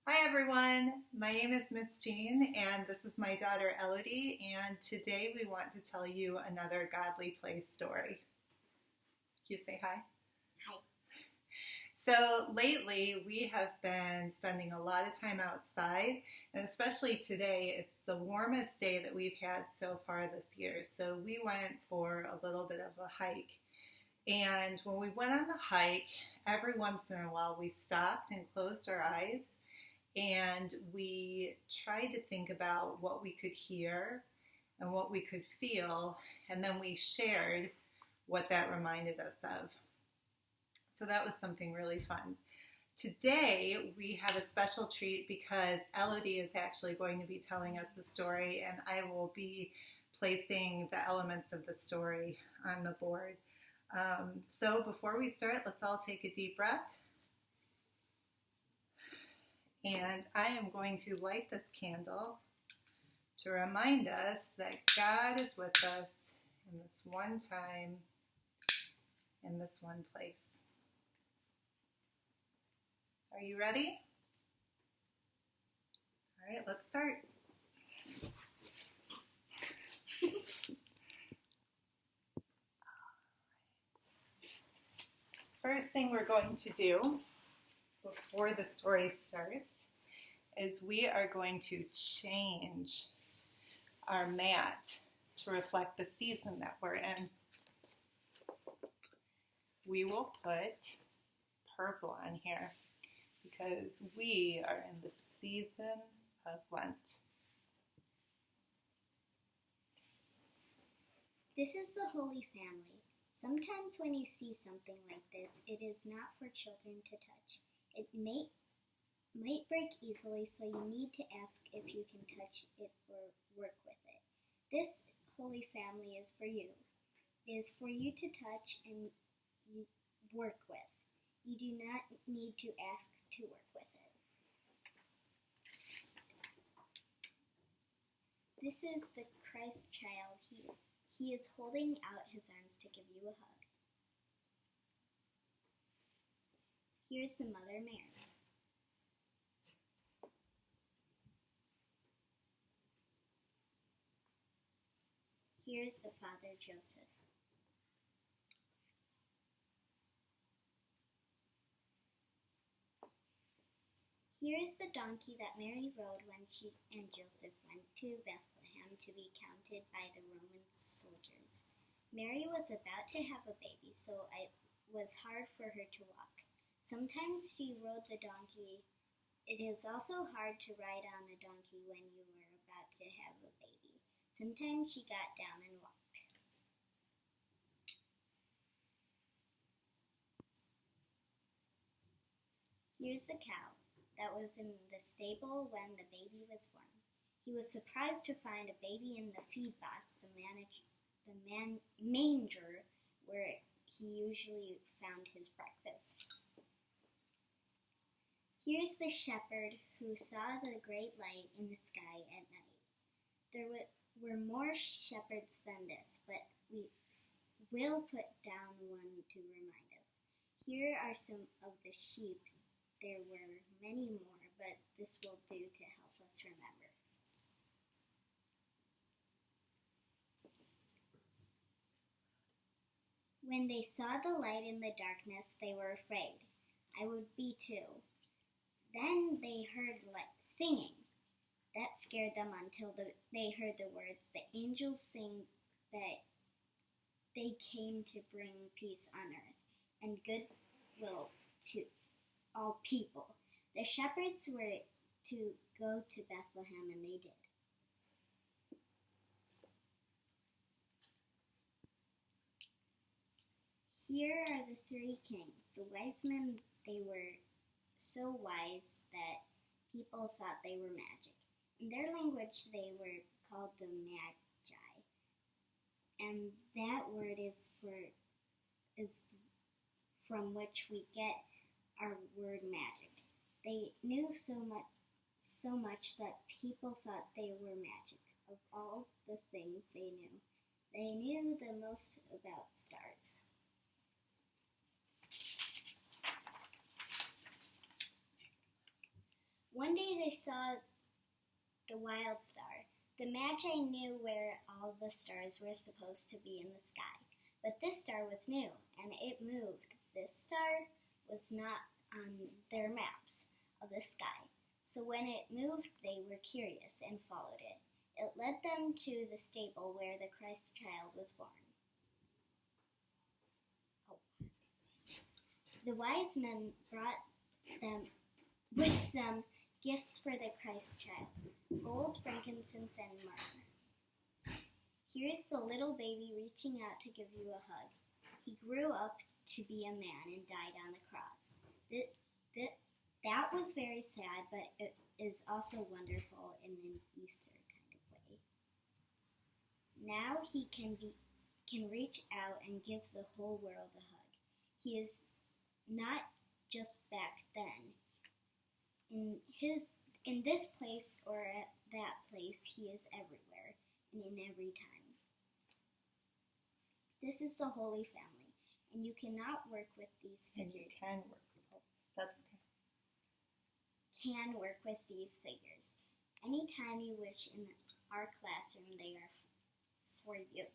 Hi everyone, my name is Miss Jean and this is my daughter Elodie, and today we want to tell you another Godly Play story. Can you say hi? Hi. So lately we have been spending a lot of time outside, and especially today it's the warmest day that we've had so far this year. So we went for a little bit of a hike, and when we went on the hike, every once in a while we stopped and closed our eyes and we tried to think about what we could hear and what we could feel, and then we shared what that reminded us of. So that was something really fun. Today we have a special treat because Elodie is actually going to be telling us the story, and I will be placing the elements of the story on the board. So before we start, let's all take a deep breath. And I am going to light this candle to remind us that God is with us in this one time, in this one place. Are you ready? All right, let's start. First thing we're going to do before the story starts is we are going to change our mat to reflect the season that we're in. We will put purple on here because we are in the season of Lent. This is the Holy Family. Sometimes when you see something like this, it is not for children to touch. It might break easily, so you need to ask if you can touch it or work with it. This Holy Family is for you. It is for you to touch and work with. You do not need to ask to work with it. This is the Christ child here. He is holding out his arms to give you a hug. Here's the Mother Mary. Here's the Father Joseph. Here is the donkey that Mary rode when she and Joseph went to Bethlehem to be counted by the Roman soldiers. Mary was about to have a baby, so it was hard for her to walk. Sometimes she rode the donkey. It is also hard to ride on a donkey when you are about to have a baby. Sometimes she got down and walked. Here's the cow that was in the stable when the baby was born. He was surprised to find a baby in the feed box, the manger, where he usually found his breakfast. Here's the shepherd who saw the great light in the sky at night. There were more shepherds than this, but we will put down one to remind us. Here are some of the sheep. There were many more, but this will do to help us remember. When they saw the light in the darkness, they were afraid. I would be too. Then they heard singing. That scared them until they heard the words. The angels sing that they came to bring peace on earth and goodwill to all people. The shepherds were to go to Bethlehem, and they did. Here are the three kings. The wise men, they were so wise that people thought they were magic. In their language, they were called the Magi. And that word is from which we get our word magic. They knew so much that people thought they were magic. Of all the things they knew the most about stars. One day they saw the wild star. The Magi knew where all the stars were supposed to be in the sky, but this star was new, and it moved. This star was not on their maps of the sky, so when it moved, they were curious and followed it. It led them to the stable where the Christ child was born. The wise men brought with them gifts for the Christ child, gold, frankincense, and myrrh. Here is the little baby reaching out to give you a hug. He grew up to be a man and died on the cross. That was very sad, but it is also wonderful in an Easter kind of way. Now he can reach out and give the whole world a hug. He is not just back then. In this place or at that place, he is everywhere and in every time. This is the Holy Family, and you cannot work with these figures. And you can work with them. That's okay. Can work with these figures. Anytime you wish in our classroom, they are for you.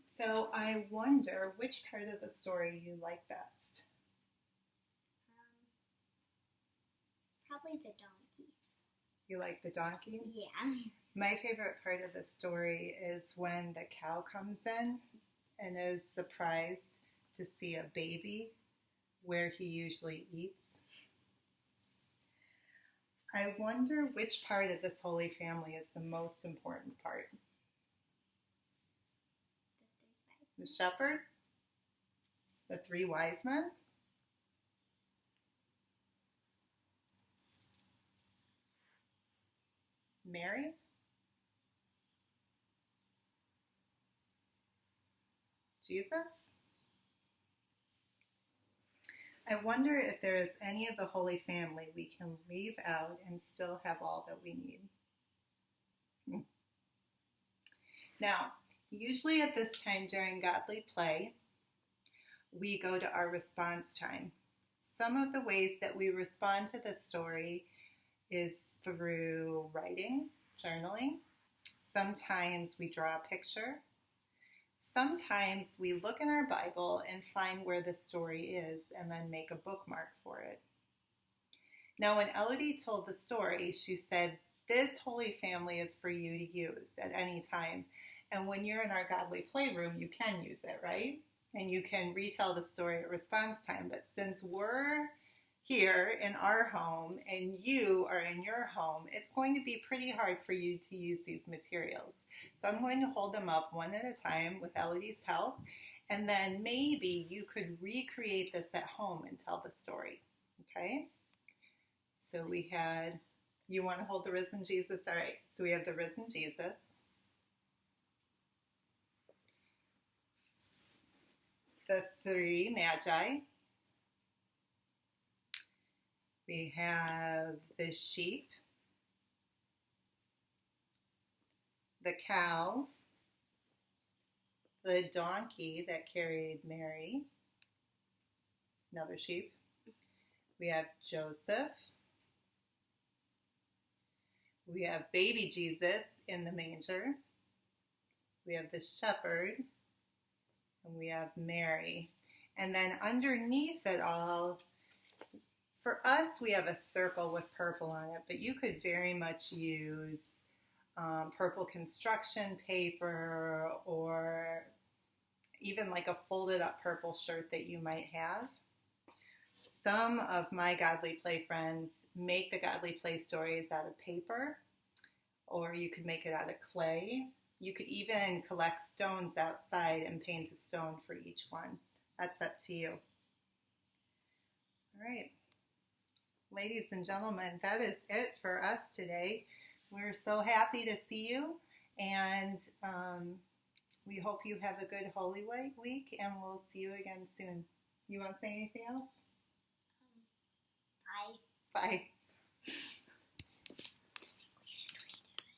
So I wonder which part of the story you like best. Probably the donkey. You like the donkey? Yeah. My favorite part of the story is when the cow comes in and is surprised to see a baby where he usually eats. I wonder which part of this Holy Family is the most important part. The shepherd? The three wise men? Mary? Jesus? I wonder if there is any of the Holy Family we can leave out and still have all that we need. Now, usually at this time during Godly Play, we go to our response time. Some of the ways that we respond to this story is through writing, journaling. Sometimes we draw a picture. Sometimes we look in our Bible and find where the story is and then make a bookmark for it. Now, when Elodie told the story, she said, this Holy Family is for you to use at any time. And when you're in our Godly Playroom, you can use it, right? And you can retell the story at response time. But since we're here in our home and you are in your home, it's going to be pretty hard for you to use these materials. So I'm going to hold them up one at a time with Elodie's help. And then maybe you could recreate this at home and tell the story, okay? So we had, you want to hold the risen Jesus? All right, so we have the risen Jesus. The three magi. We have the sheep, the cow, the donkey that carried Mary, another sheep. We have Joseph. We have baby Jesus in the manger. We have the shepherd. And we have Mary. And then underneath it all, for us, we have a circle with purple on it, but you could very much use purple construction paper or even like a folded up purple shirt that you might have. Some of my Godly Play friends make the Godly Play stories out of paper, or you could make it out of clay. You could even collect stones outside and paint a stone for each one. That's up to you. All right. Ladies and gentlemen, that is it for us today. We're so happy to see you, and we hope you have a good Holy Week, and we'll see you again soon. You want to say anything else? Bye. Bye.